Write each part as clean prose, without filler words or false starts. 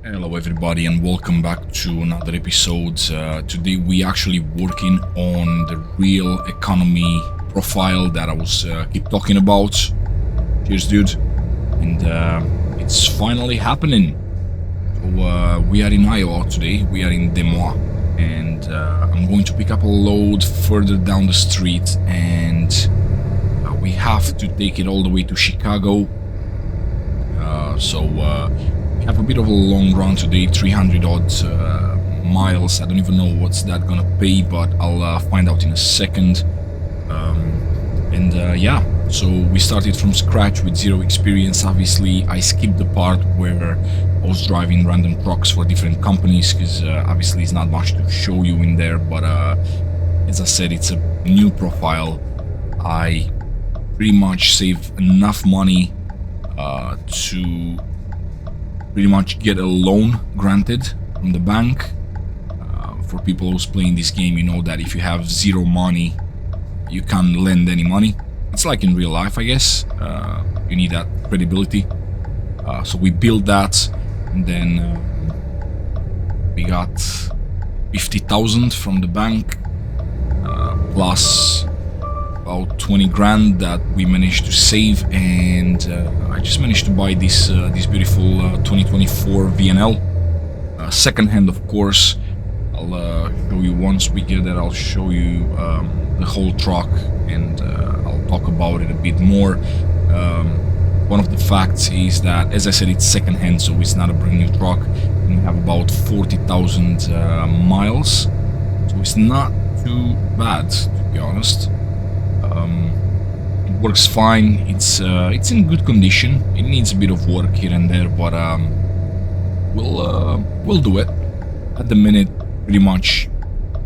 Hello everybody and welcome back to another episode. Today we actually working on the real economy profile that I was keep talking about. Cheers dude. And it's finally happening. So we are in Iowa today, we are in Des Moines, and I'm going to pick up a load further down the street, and we have to take it all the way to Chicago. We have a bit of a long run today, 300 odd miles. I don't even know what's that gonna pay, but I'll find out in a second. Yeah, so we started from scratch with zero experience. Obviously, I skipped the part where I was driving random trucks for different companies, because obviously it's not much to show you in there, but as I said, it's a new profile. I pretty much save enough money to pretty much get a loan granted from the bank. For people who's playing this game, you know that if you have zero money, you can't lend any money. It's like in real life, I guess. You need that credibility. So we built that, and then we got 50,000 from the bank, plus about 20 grand that we managed to save, and I just managed to buy this beautiful 2024 VNL, second hand, of course. I'll show you once we get there. I'll show you the whole truck, and I'll talk about it a bit more. One of the facts is that, as I said, it's second hand, so it's not a brand new truck, and we have about 40,000 miles, so it's not too bad, to be honest. It works fine. It's in good condition. It needs a bit of work here and there, but we'll do it. At the minute, pretty much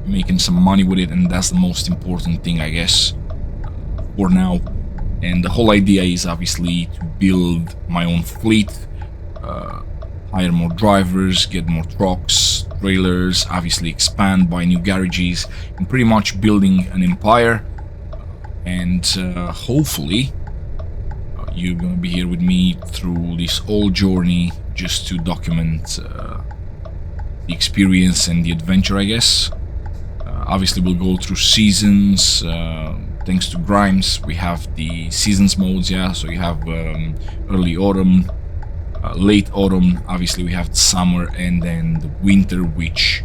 making some money with it, and that's the most important thing, I guess, for now. And the whole idea is obviously to build my own fleet, hire more drivers, get more trucks, trailers, obviously expand, buy new garages, and pretty much building an empire. And hopefully you're gonna be here with me through this whole journey, just to document the experience and the adventure, I guess. Obviously we'll go through seasons. Thanks to Grimes, we have the seasons modes, yeah, so you have early autumn, late autumn, obviously we have the summer, and then the winter, which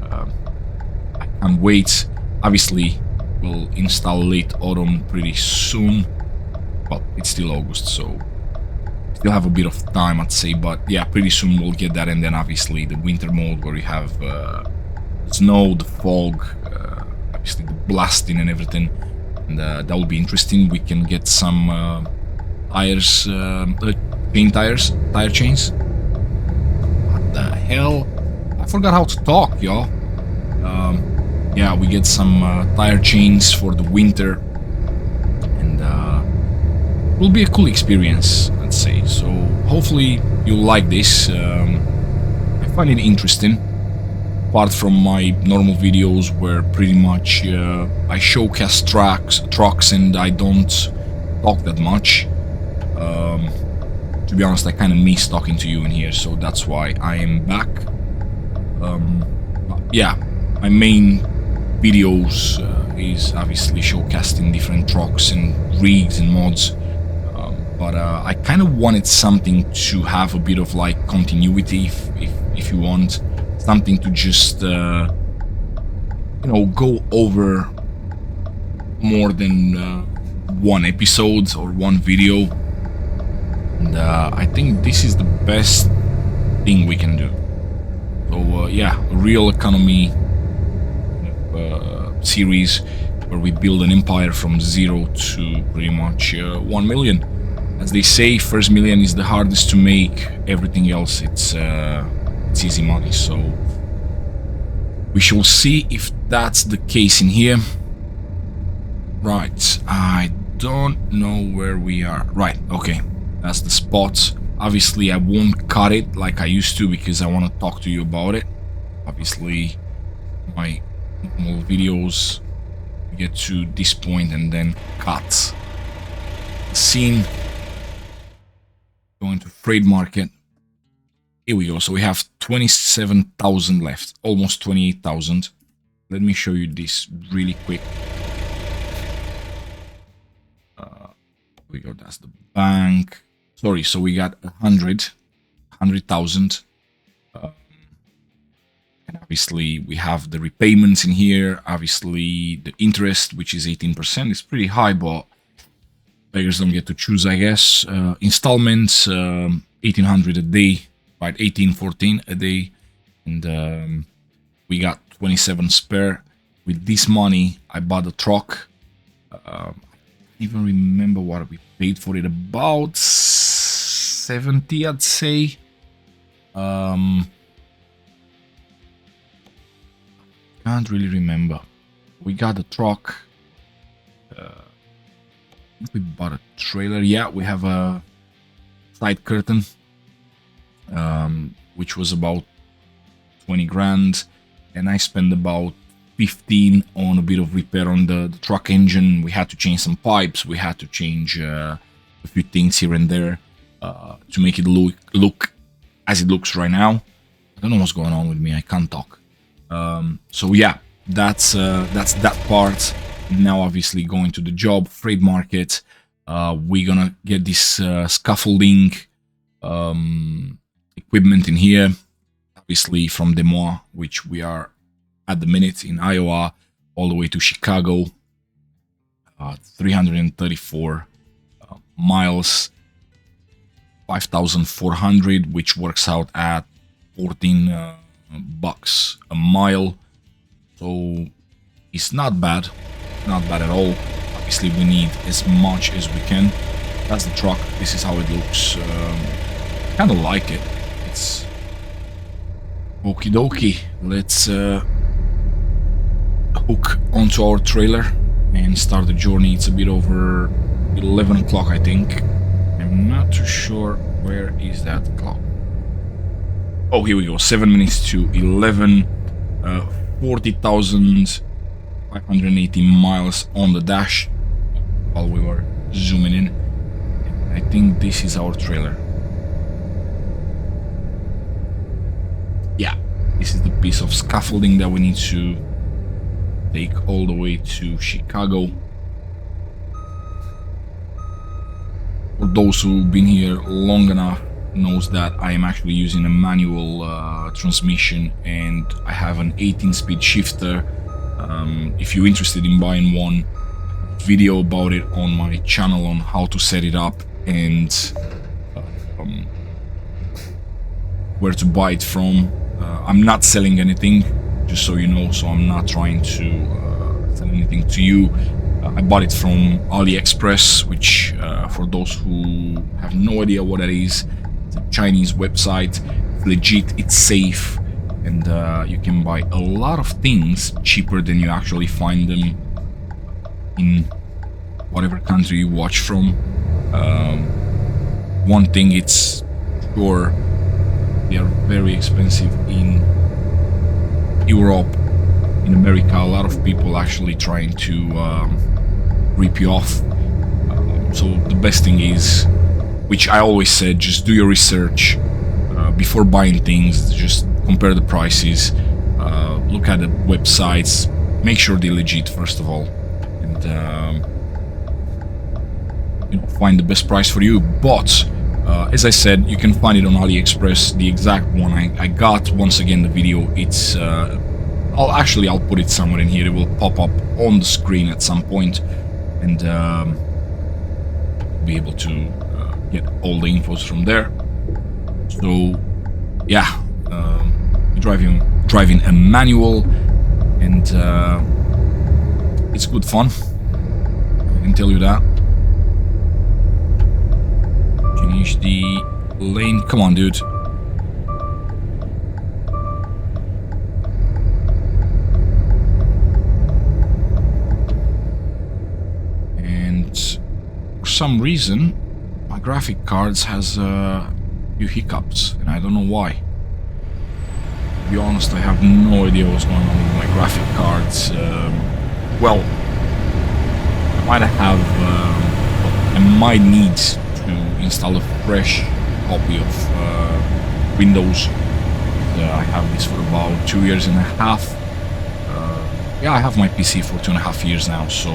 I can't wait. Obviously we'll install late autumn pretty soon. Well, it's still August, so still have a bit of time, I'd say, but yeah, pretty soon we'll get that. And then obviously the winter mode, where you have snow, the fog, obviously the blasting and everything, and that will be interesting. We can get some tires, tire chains. What the hell? I forgot how to talk, y'all. Yeah, we get some tire chains for the winter, and it will be a cool experience, I'd say. So hopefully you'll like this. I find it interesting, apart from my normal videos where pretty much I showcase trucks and I don't talk that much. To be honest, I kind of miss talking to you in here, so that's why I am back. Yeah, my main videos is obviously showcasing different trucks and rigs and mods, but I kind of wanted something to have a bit of like continuity, if you want, something to just you know, go over more than one episode or one video, and I think this is the best thing we can do. So yeah, a real economy series where we build an empire from zero to pretty much 1 million. As they say, first million is the hardest to make. Everything else, it's easy money. So we shall see if that's the case in here. Right, I don't know where we are. Right, okay, that's the spot. Obviously I won't cut it like I used to, because I want to talk to you about it. Obviously my normal videos get to this point and then cut the scene, going to freight market, Here we go. So we have 27,000 left, almost 28,000. Let me show you this really quick. We go, that's the bank. Sorry, so we got 100,000. And obviously we have the repayments in here. Obviously the interest, which is 18%, is pretty high, but beggars don't get to choose, I guess. Installments, 1,800 a day, right? 1814 a day. And we got 27 spare. With this money, I bought a truck. I don't even remember what we paid for it. About 70, I'd say. Can't really remember. We got a truck. We bought a trailer. Yeah, we have a side curtain, which was about 20 grand, and I spent about 15 on a bit of repair on the truck engine. We had to change some pipes. We had to change a few things here and there to make it look as it looks right now. I don't know what's going on with me. I can't talk. So yeah, that's that part. Now obviously going to the job, freight market. We're gonna get this scaffolding equipment in here, obviously from Des Moines, which we are at the minute in Iowa, all the way to Chicago. 334 miles, 5,400, which works out at 14 bucks a mile. So it's not bad. Not bad at all. Obviously we need as much as we can. That's the truck. This is how it looks. Kind of like it. It's okie dokie. Let's hook onto our trailer and start the journey. It's a bit over 11 o'clock, I think. I'm not too sure where is that clock. Oh, here we go. 7 minutes to 11. 40,580 miles on the dash while we were zooming in. I think this is our trailer. Yeah, this is the piece of scaffolding that we need to take all the way to Chicago. For those who've been here long enough knows that I am actually using a manual transmission, and I have an 18-speed shifter. If you're interested in buying one, video about it on my channel on how to set it up and where to buy it from. I'm not selling anything, just so you know, so I'm not trying to sell anything to you. I bought it from AliExpress, which for those who have no idea what that is, it's a Chinese website. It's legit, it's safe, and you can buy a lot of things cheaper than you actually find them in whatever country you watch from. One thing, it's sure they are very expensive in Europe. In America, a lot of people actually trying to rip you off. So the best thing is, which I always said, just do your research before buying things. Just compare the prices, look at the websites, make sure they're legit first of all, and you know, find the best price for you. But as I said, you can find it on AliExpress. The exact one I got, once again, the video, it's I'll put it somewhere in here. It will pop up on the screen at some point, and be able to get all the infos from there. So yeah, driving a manual, and it's good fun, I can tell you that. Change the lane. Come on, dude. For some reason my graphic cards has a few hiccups, and I don't know why. To be honest, I have no idea what's going on with my graphic cards. Well, I might need to install a fresh copy of windows. I have this for about 2.5 years. Yeah, I have my PC for 2.5 years now, so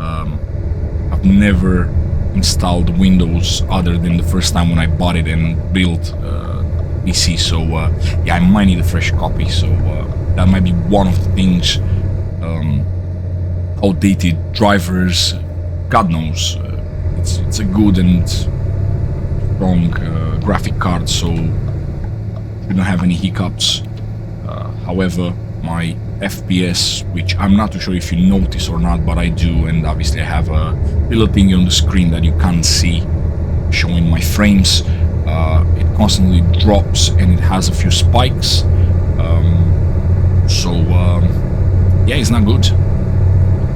I've never installed Windows other than the first time when I bought it and built PC. So yeah, I might need a fresh copy. So that might be one of the things. Outdated drivers, God knows. It's a good and strong graphic card, so we don't have any hiccups. However, my FPS, which I'm not too sure if you notice or not, but I do, and obviously I have a little thing on the screen that you can't see showing my frames. It constantly drops and it has a few spikes. Yeah, it's not good.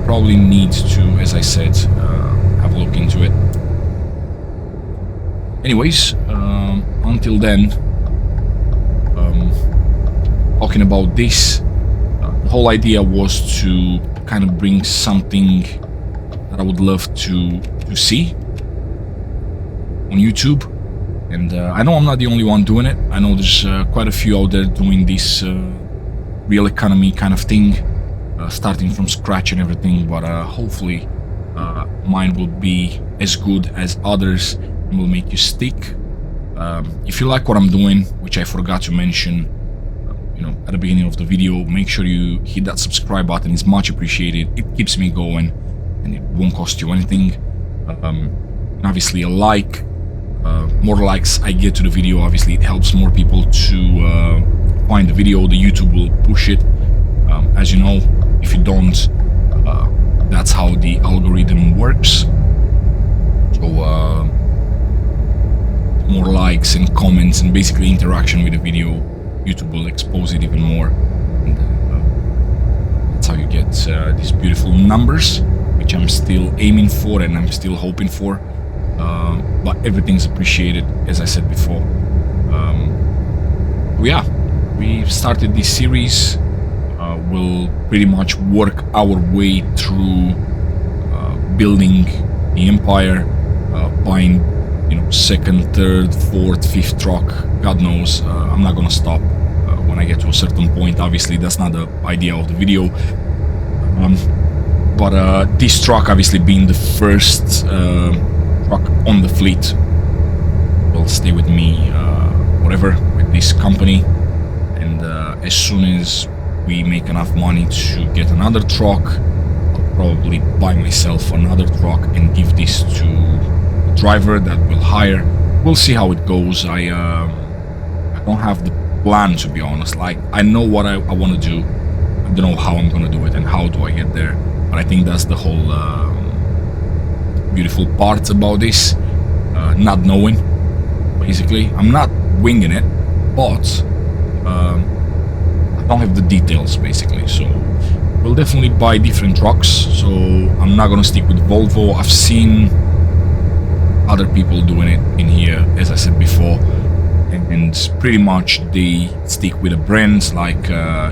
Probably need to, as I said, have a look into it. Anyways, until then, talking about this, the whole idea was to kind of bring something that I would love to see on YouTube. And I know I'm not the only one doing it. I know there's quite a few out there doing this real economy kind of thing, starting from scratch and everything, but hopefully mine will be as good as others and will make you stick. If you like what I'm doing, which I forgot to mention, at the beginning of the video, make sure you hit that subscribe button. It's much appreciated. It keeps me going and it won't cost you anything. And obviously a like, more likes I get to the video, obviously it helps more people to find the video. The YouTube will push it. As you know, if you don't, that's how the algorithm works. So more likes and comments and basically interaction with the video, YouTube will expose it even more. And that's how you get these beautiful numbers, which I'm still aiming for and I'm still hoping for. But everything's appreciated, as I said before. Yeah, we started this series. We'll pretty much work our way through building the empire, buying, second, third, fourth, fifth truck. God knows, I'm not gonna stop when I get to a certain point. Obviously, that's not the idea of the video. But this truck, obviously being the first truck on the fleet, will stay with me, whatever, with this company. And as soon as we make enough money to get another truck, I'll probably buy myself another truck and give this to a driver that will hire. We'll see how it goes. I don't have the plan, to be honest. Like, I know what I want to do. I don't know how I'm gonna do it and how do I get there. But I think that's the whole beautiful part about this. Not knowing, basically. I'm not winging it, but I don't have the details, basically. So we'll definitely buy different trucks. So I'm not gonna stick with Volvo. I've seen other people doing it in here, as I said before, and pretty much they stick with the brands. Like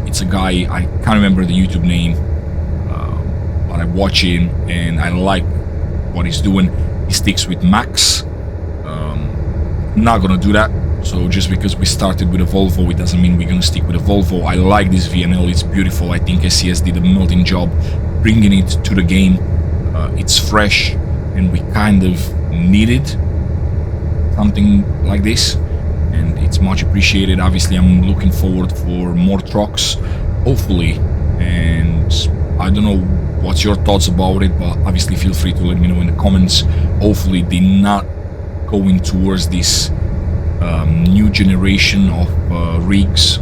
it's a guy, I can't remember the YouTube name, but I watch him and I like what he's doing. He sticks with Max. Not gonna do that. So just because we started with a Volvo, it doesn't mean we're gonna stick with a Volvo. I like this VNL, it's beautiful. I think SCS did a melting job bringing it to the game. It's fresh and we kind of needed something like this, and it's much appreciated. Obviously, I'm looking forward for more trucks, hopefully, and I don't know what's your thoughts about it, but obviously feel free to let me know in the comments. Hopefully they're not going towards this new generation of rigs.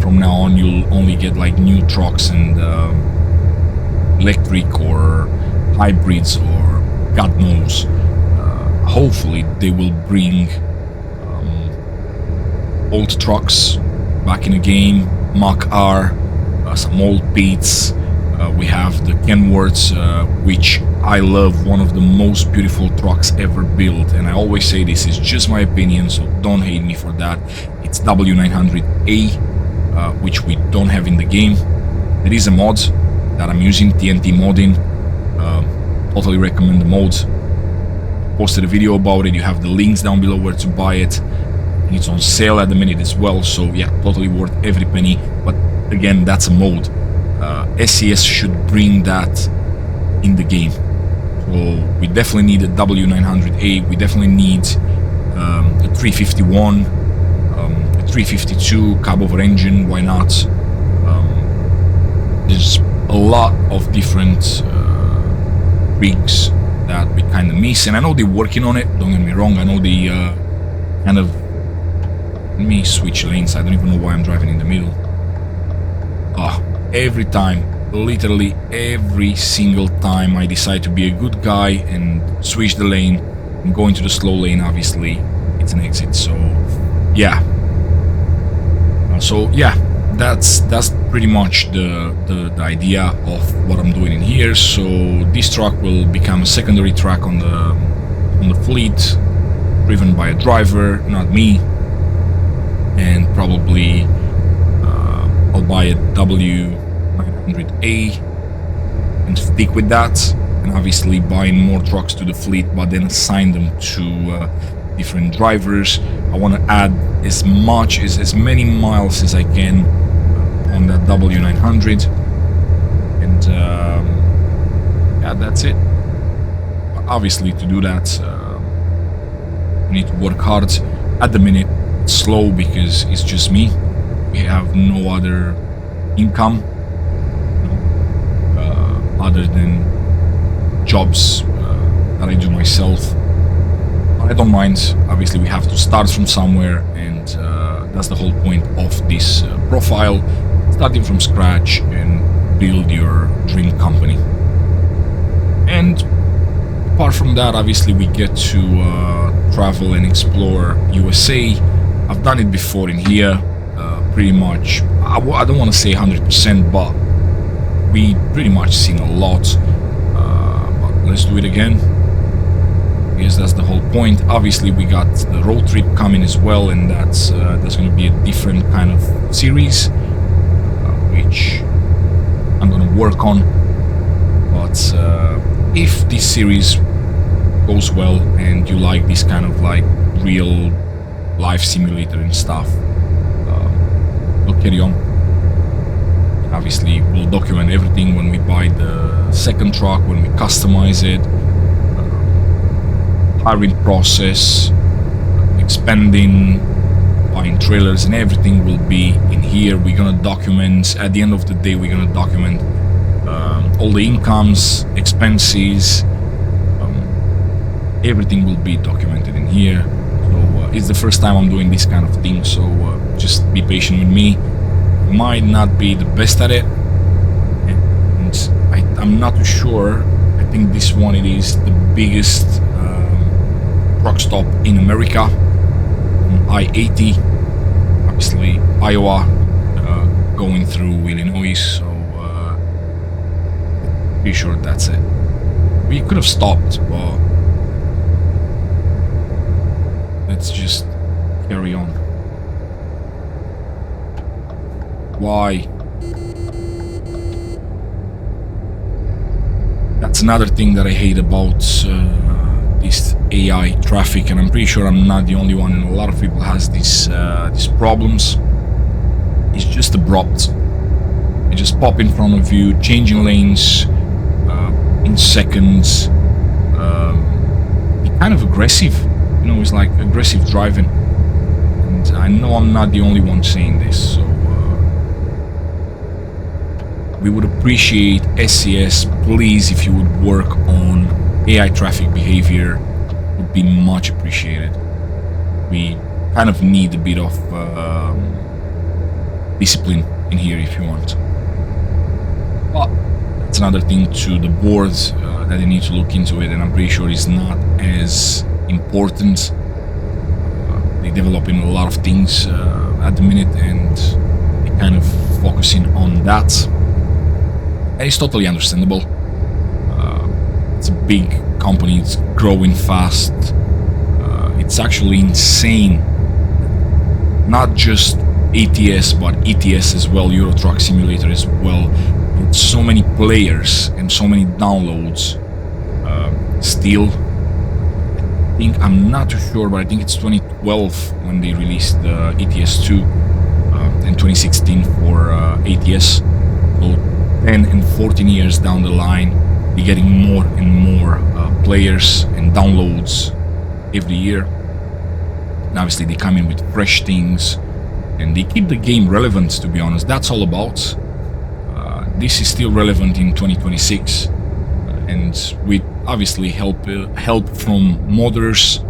From now on, you'll only get like new trucks and electric or hybrids or God knows. Hopefully they will bring old trucks back in the game, Mach R, some old beats. We have the Kenworths, which I love, one of the most beautiful trucks ever built, and I always say this is just my opinion, so don't hate me for that. It's W900A, which we don't have in the game. There is a mod that I'm using, TNT modding. Totally recommend the mod. Posted a video about it, you have the links down below where to buy it. It's on sale at the minute as well, so yeah, totally worth every penny. But again, that's a mode. SES should bring that in the game. So we definitely need a W900A, we definitely need a 351, a 352 cab over engine, why not? There's a lot of different rigs that we kind of miss, and I know they're working on it, don't get me wrong. I know they kind of... Let me switch lanes, I don't even know why I'm driving in the middle. Every time, literally every single time I decide to be a good guy and switch the lane and go into the slow lane, obviously it's an exit. So yeah, that's pretty much the idea of what I'm doing in here. So this truck will become a secondary truck on the fleet, driven by a driver, not me, and probably I'll buy a W900A and stick with that, and obviously buying more trucks to the fleet, but then assign them to different drivers. I want to add as many miles as I can on that W900, and yeah, that's it. But obviously, to do that, I need to work hard. At the minute, it's slow because it's just me. We have no other income, other than jobs that I do myself. But I don't mind. Obviously, we have to start from somewhere, and that's the whole point of this profile, starting from scratch and build your dream company. And apart from that, obviously we get to travel and explore USA. I've done it before in here, pretty much. I don't want to say 100%, but we pretty much seen a lot. But let's do it again. I guess that's the whole point. Obviously, we got the road trip coming as well, and that's going to be a different kind of series, which I'm going to work on. But if this series goes well and you like this kind of like real life simulator and stuff, we'll carry on. Obviously, we'll document everything when we buy the second truck, when we customize it, hiring process, expanding, buying trailers, and everything will be in here. We're gonna document, at the end of the day, we're gonna document all the incomes, expenses, everything will be documented in here. So it's the first time I'm doing this kind of thing, so just be patient with me. Might not be the best at it, and I'm not too sure. I think this one, it is the biggest truck stop in America, on I-80, obviously Iowa, going through Illinois, so pretty sure that's it. We could have stopped, but let's just carry on. Why? That's another thing that I hate about this AI traffic, and I'm pretty sure I'm not the only one, and a lot of people has these problems. It's just abrupt. They just pop in front of you, changing lanes in seconds. It's kind of aggressive, you know. It's like aggressive driving, and I know I'm not the only one saying this, so we would appreciate SES, please, if you would work on AI traffic behavior, would be much appreciated. We kind of need a bit of discipline in here if you want. But that's another thing to the board that they need to look into it, and I'm pretty sure it's not as important. They're developing a lot of things at the minute, and they're kind of focusing on that. And it's totally understandable. It's a big company, it's growing fast. It's actually insane. Not just ATS, but ETS as well, Euro Truck Simulator as well. It's so many players and so many downloads. Still, think, I'm not too sure, but I think it's 2012 when they released the ATS 2, and 2016 for ATS. So 10 and 14 years down the line, you're getting more and more players and downloads every year. And obviously they come in with fresh things and they keep the game relevant, to be honest. That's all about. This is still relevant in 2026, and with obviously help from modders,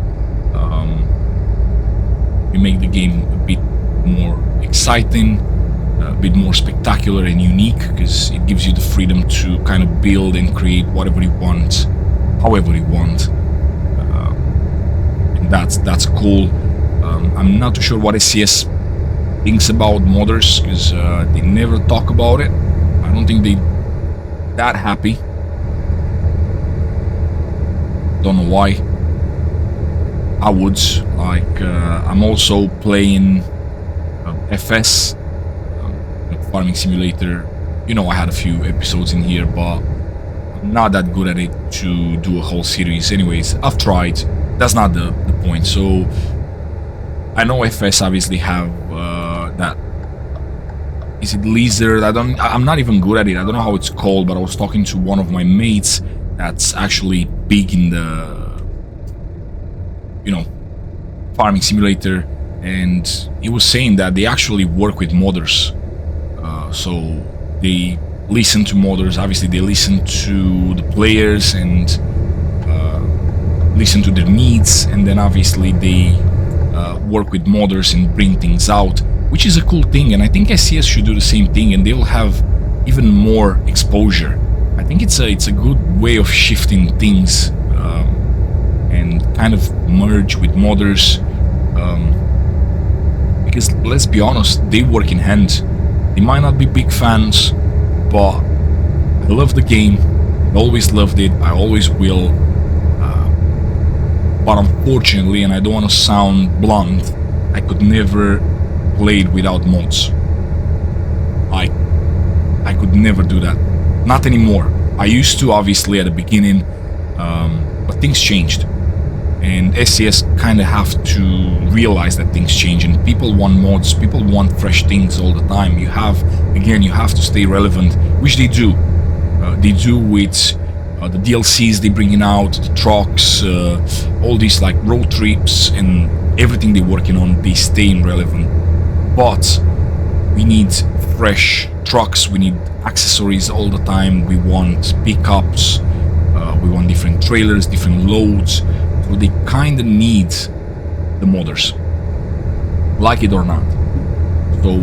we make the game a bit more exciting, a bit more spectacular and unique, because it gives you the freedom to kind of build and create whatever you want, however you want, and that's cool. I'm not too sure what SCS thinks about modders, because they never talk about it. I don't think they that happy. Don't know why. I would like. I'm also playing FS, Farming Simulator. You know, I had a few episodes in here, but I'm not that good at it to do a whole series. Anyways, I've tried. That's not the point. So I know FS obviously have that. Is it lizard? I'm not even good at it. I don't know how it's called, but I was talking to one of my mates that's actually big in the, you know, Farming Simulator, and he was saying that they actually work with modders. So they listen to modders. Obviously, they listen to the players and listen to their needs, and then obviously they work with modders and bring things out, which is a cool thing. And I think SCS should do the same thing, and they'll have even more exposure. I think it's a good way of shifting things and kind of merge with modders, because let's be honest, they work in hand. They might not be big fans, but I love the game. I always loved it. I always will. But unfortunately, and I don't want to sound blunt, I could never play it without mods. I could never do that. Not anymore. I used to, obviously, at the beginning, but things changed. And SCS kind of have to realize that things change, and people want mods, people want fresh things all the time. You have to stay relevant, which they do. They do with the DLCs they bringing out, the trucks, all these like road trips and everything they're working on. They stay relevant, but we need fresh trucks. We need accessories all the time. We want pickups. We want different trailers, different loads. So they kind of need the modders, like it or not. So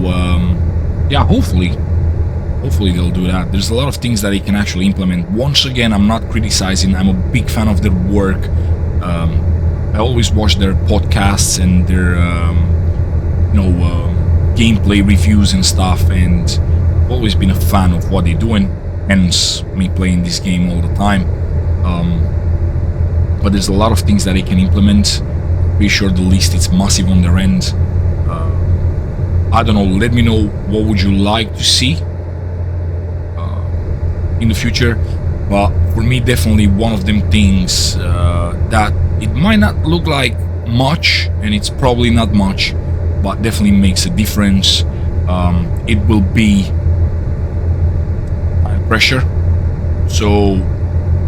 yeah, hopefully they'll do that. There's a lot of things that they can actually implement. Once again, I'm not criticizing. I'm a big fan of their work. I always watch their podcasts and their gameplay reviews and stuff, and I've always been a fan of what they're doing, hence me playing this game all the time. But there's a lot of things that they can implement. Pretty sure the list is massive on their end. I don't know, let me know what would you like to see in the future. But for me, definitely one of them things that it might not look like much, and it's probably not much, but definitely makes a difference. It will be high pressure. So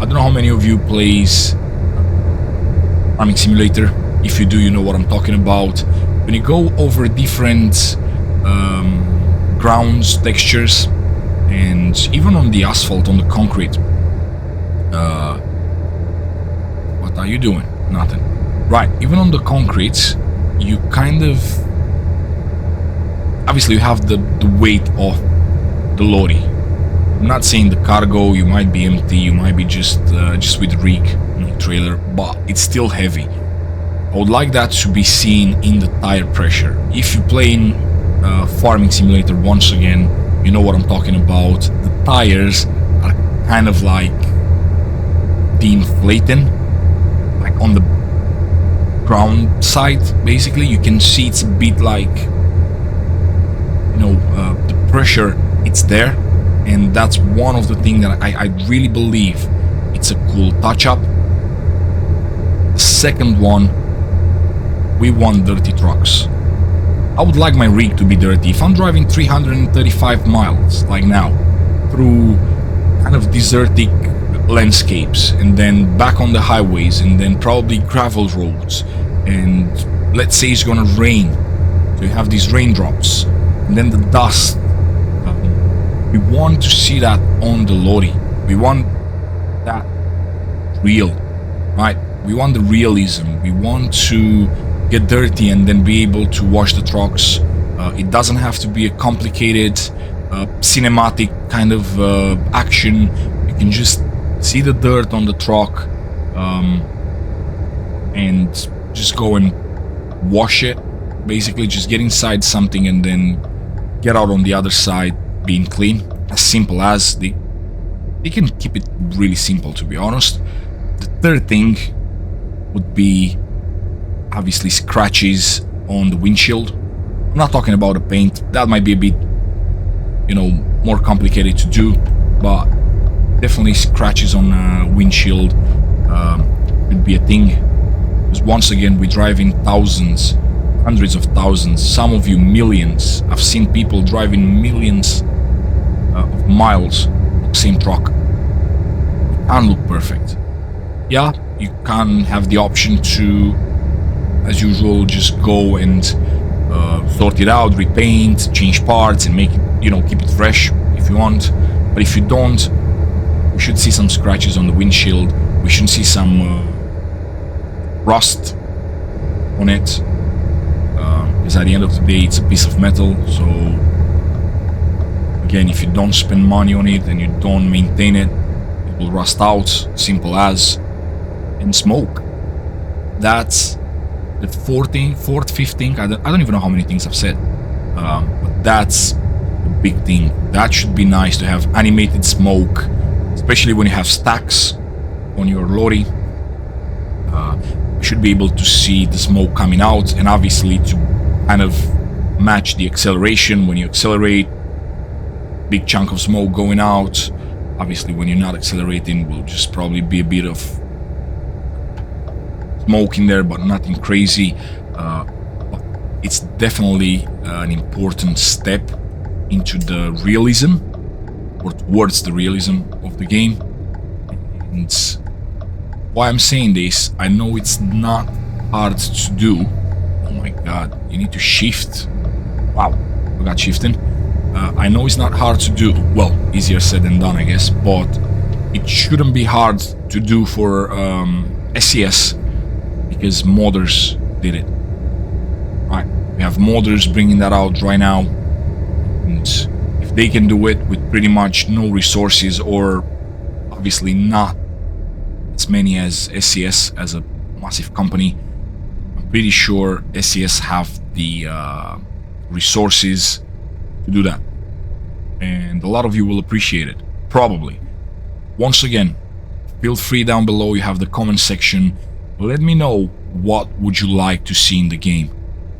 I don't know how many of you plays Farming Simulator. If you do, you know what I'm talking about. When you go over different grounds, textures, and even on the asphalt, on the concrete. What are you doing? Nothing. Right, even on the concrete, you kind of... Obviously, you have the weight of the lorry. I'm not saying the cargo, you might be empty, you might be just with rig, no trailer, but it's still heavy. I would like that to be seen in the tire pressure. If you play in Farming Simulator, once again, you know what I'm talking about. The tires are kind of like de-inflating, like on the ground side, basically. You can see it's a bit like, the pressure, it's there. And that's one of the things that I really believe it's a cool touch-up. The second one, we want dirty trucks. I would like my rig to be dirty. If I'm driving 335 miles, like now, through kind of desertic landscapes, and then back on the highways, and then probably gravel roads, and let's say it's gonna rain, so you have these raindrops, and then the dust. We want to see that on the lorry. We want that real, right? We want the realism. We want to get dirty and then be able to wash the trucks. It doesn't have to be a complicated cinematic kind of action. You can just see the dirt on the truck and just go and wash it. Basically just get inside something and then get out on the other side being clean. As simple as they can keep it really simple, to be honest. The third thing would be obviously scratches on the windshield. I'm not talking about the paint, that might be a bit, you know, more complicated to do, but definitely scratches on windshield would be a thing, because once again we're driving thousands, hundreds of thousands, some of you millions. I've seen people driving millions of miles on the same truck. It can't look perfect. Yeah, you can have the option to, as usual, just go and sort it out, repaint, change parts, and make it, you know, keep it fresh if you want. But if you don't, we should see some scratches on the windshield. We should see some rust on it, because at the end of the day, it's a piece of metal. So again, if you don't spend money on it and you don't maintain it, it will rust out. Simple as. And smoke. That's the fourth, fifth thing. I don't even know how many things I've said, but that's a big thing. That should be nice to have animated smoke, especially when you have stacks on your lorry. You should be able to see the smoke coming out, and obviously to kind of match the acceleration. When you accelerate, big chunk of smoke going out. Obviously when you're not accelerating, will just probably be a bit of smoke in there, but nothing crazy. But it's definitely an important step into the realism, or towards the realism of the game. And why I'm saying this, I know it's not hard to do. Oh my god, you need to shift. Wow, forgot shifting. I know it's not hard to do. Well, easier said than done, I guess, but it shouldn't be hard to do for SES, because modders did it. Right, we have modders bringing that out right now, and if they can do it with pretty much no resources, or obviously not as many as SES as a massive company, I'm pretty sure SES have the resources to do that, and a lot of you will appreciate it, probably. Once again, feel free down below, you have the comment section. Let me know what would you like to see in the game.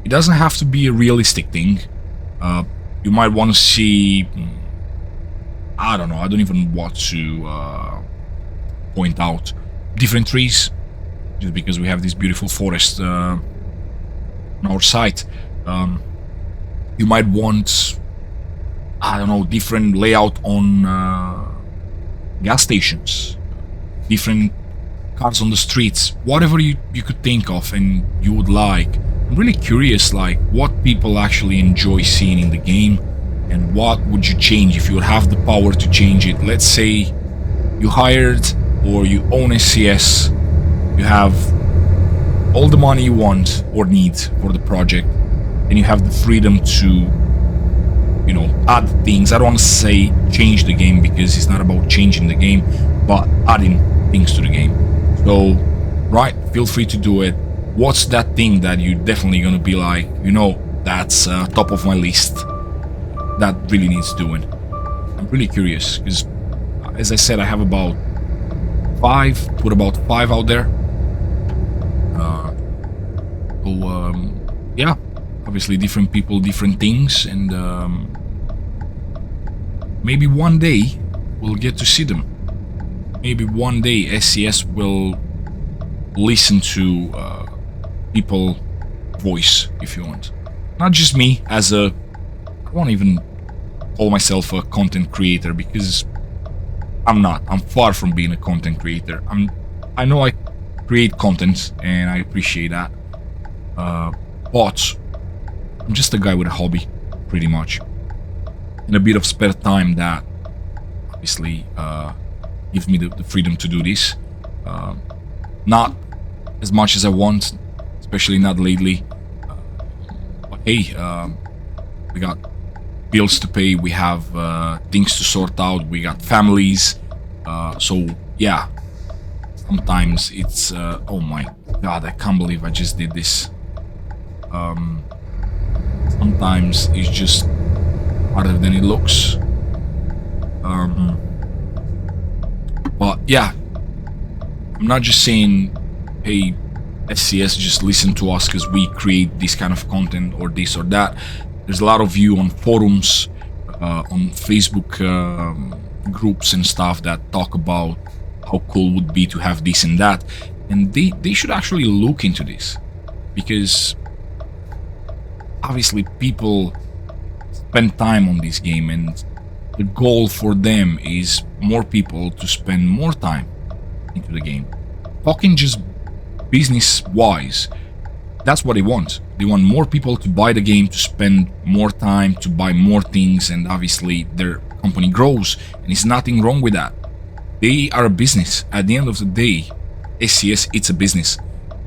It doesn't have to be a realistic thing. You might want to see, I don't know, I don't even want to point out different trees, just because we have this beautiful forest on our site. You might want, I don't know, different layout on gas stations, different cars on the streets, whatever you could think of and you would like. I'm really curious, like, what people actually enjoy seeing in the game, and what would you change if you would have the power to change it. Let's say you hired or you own SCS, you have all the money you want or need for the project, and you have the freedom to, you know, add things. I don't want to say change the game, because it's not about changing the game, but adding things to the game. So, right, feel free to do it. What's that thing that you're definitely gonna be like, you know, that's top of my list, that really needs doing? I'm really curious, because as I said, I have about put about 5 out there. Yeah, obviously different people, different things, and maybe one day we'll get to see them. Maybe one day SCS will listen to people voice, if you want. Not just me as a, I won't even call myself a content creator, because I'm not. I'm far from being a content creator. I know I create content and I appreciate that, but I'm just a guy with a hobby, pretty much, and a bit of spare time that obviously gives me the freedom to do this. Not as much as I want, especially not lately. But hey, we got bills to pay, we have things to sort out, we got families. So yeah, sometimes it's oh my god, I can't believe I just did this. Sometimes it's just harder than it looks. But yeah, I'm not just saying, hey, SCS, just listen to us because we create this kind of content or this or that. There's a lot of you on forums, on Facebook groups and stuff that talk about how cool it would be to have this and that, and they should actually look into this, because obviously people spend time on this game, and the goal for them is more people to spend more time into the game. Talking just business wise, that's what they want. They want more people to buy the game, to spend more time, to buy more things, and obviously their company grows, and there's nothing wrong with that. They are a business. At the end of the day, SCS, it's a business.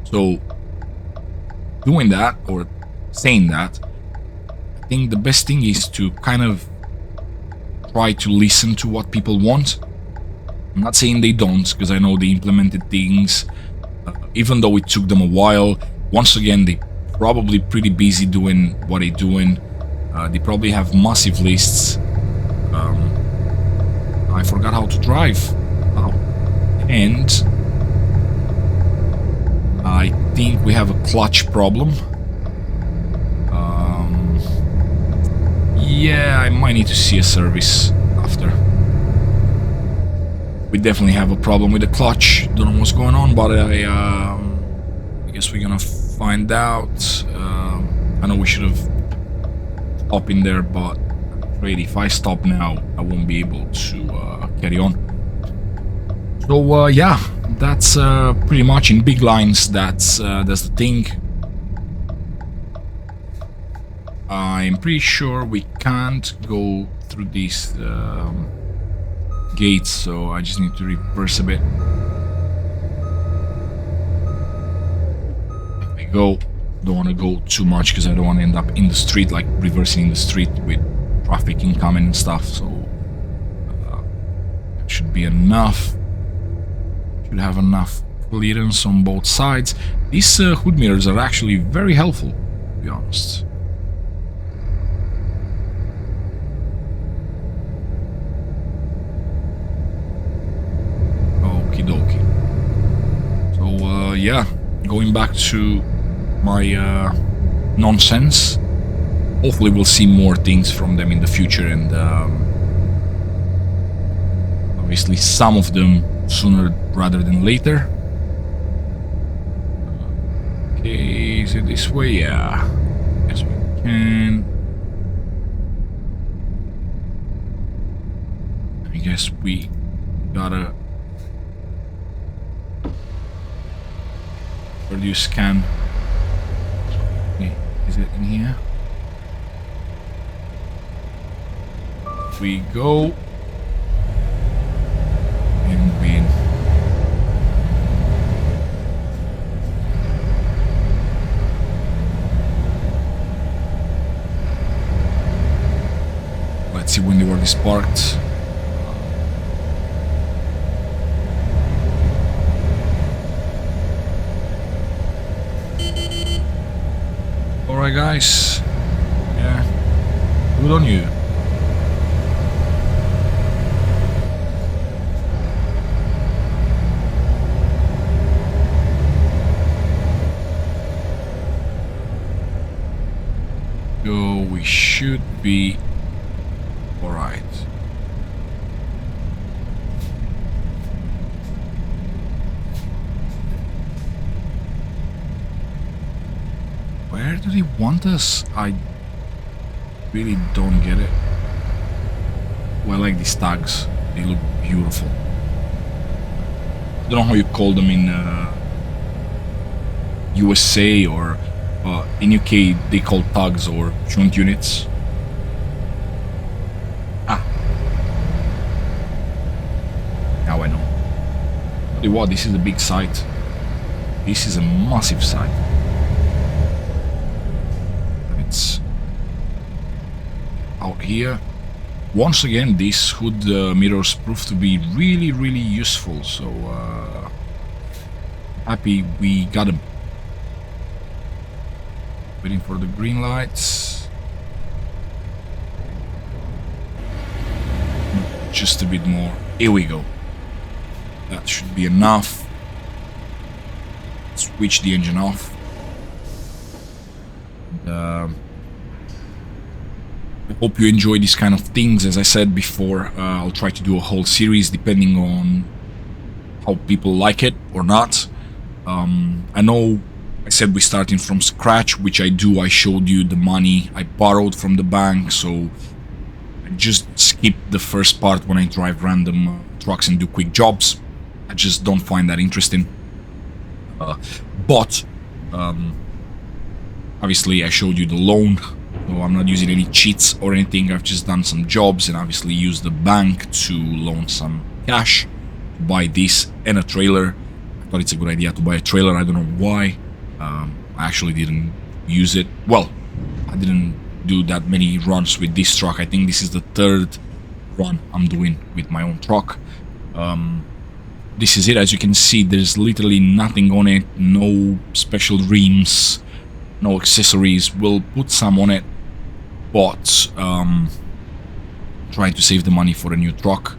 So doing that, or saying that, I think the best thing is to kind of try to listen to what people want. I'm not saying they don't, because I know they implemented things, even though it took them a while. Once again, they probably pretty busy doing what they're doing. They probably have massive lists. I forgot how to drive. Wow. And I think we have a clutch problem. Yeah, I might need to see a service after. We definitely have a problem with the clutch. Don't know what's going on, but I guess we're gonna find out. I know we should have stopped in there, but I'm afraid if I stop now, I won't be able to carry on. So yeah, that's pretty much in big lines. That's the thing. I'm pretty sure we can't go through these gates, so I just need to reverse a bit. There we go. Don't want to go too much because I don't want to end up in the street, like reversing in the street with traffic incoming and stuff. So that should be enough. Should have enough clearance on both sides. These hood mirrors are actually very helpful, to be honest. Okie dokie. So yeah, going back to my nonsense. Hopefully we'll see more things from them in the future, and obviously some of them sooner rather than later. Okay, is it this way? Yeah. Yes, we can. I guess we gotta... Where do you scan? Okay, is it in here? We go. And win. Let's see when they were sparked. Alright guys, yeah, good on you. So we should be alright. Where do they want us? I really don't get it. Well, I like these tags. They look beautiful. I don't know how you call them in USA or in UK. They call tags or shunt units. Now I know. But what? This is a big site. This is a massive site. It's out here. Once again, these hood mirrors prove to be really, really useful. So happy we got them. Waiting for the green lights. Just a bit more. Here we go. That should be enough. Switch the engine off. And, I hope you enjoy these kind of things. As I said before, I'll try to do a whole series depending on how people like it or not. I know I said we're starting from scratch, which I do. I showed you the money I borrowed from the bank, so I just skip the first part when I drive random trucks and do quick jobs. I just don't find that interesting. But obviously I showed you the loan, so I'm not using any cheats or anything. I've just done some jobs and obviously used the bank to loan some cash to buy this and a trailer. I thought it's a good idea to buy a trailer. I don't know why. I actually didn't use it. Well, I didn't do that many runs with this truck. I think this is the third run I'm doing with my own truck. This is it. As you can see, there's literally nothing on it. No special rims, no accessories. We'll put some on it, but trying to save the money for a new truck.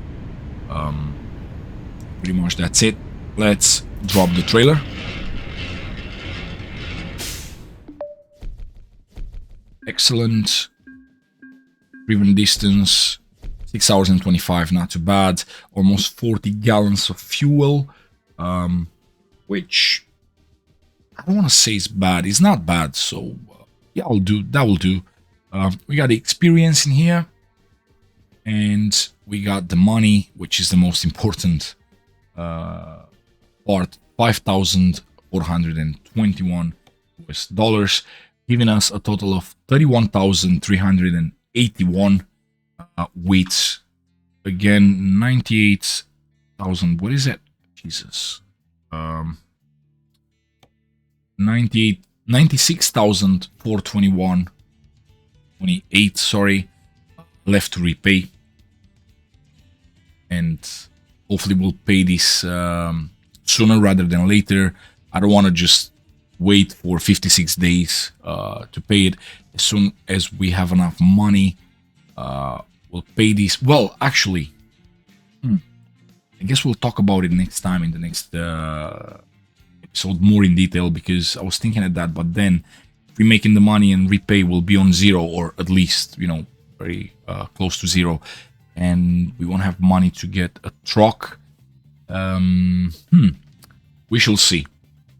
Pretty much that's it. Let's drop the trailer. Excellent. Driven distance 6 hours and 25, not too bad. Almost 40 gallons of fuel, which I don't want to say is bad. It's not bad, so yeah, I'll do that. Will do. We got the experience in here, and we got the money, which is the most important part. $5,421 US, giving us a total of 31,381. With again 98,000. What is it? Jesus. 96,421. 28. Sorry, left to repay, and hopefully we'll pay this sooner rather than later. I don't want to just wait for 56 days to pay it. As soon as we have enough money, we'll pay these. Well, actually, I guess we'll talk about it next time in the next episode more in detail, because I was thinking of that. But then, if we're making the money and repay will be on zero, or at least, you know, very close to zero, and we won't have money to get a truck. We shall see.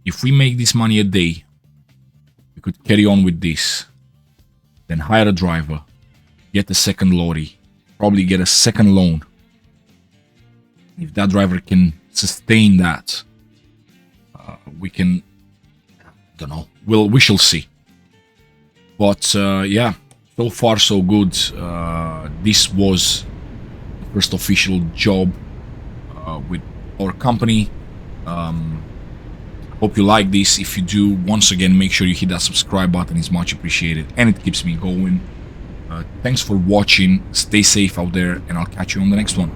If we make this money a day, we could carry on with this, then hire a driver, get a second lorry, probably get a second loan. If that driver can sustain that, we can, I don't know, we shall see. But yeah, so far so good. This was the first official job with our company. Hope you like this. If you do, once again, make sure you hit that subscribe button. It's much appreciated and it keeps me going. Thanks for watching. Stay safe out there, and I'll catch you on the next one.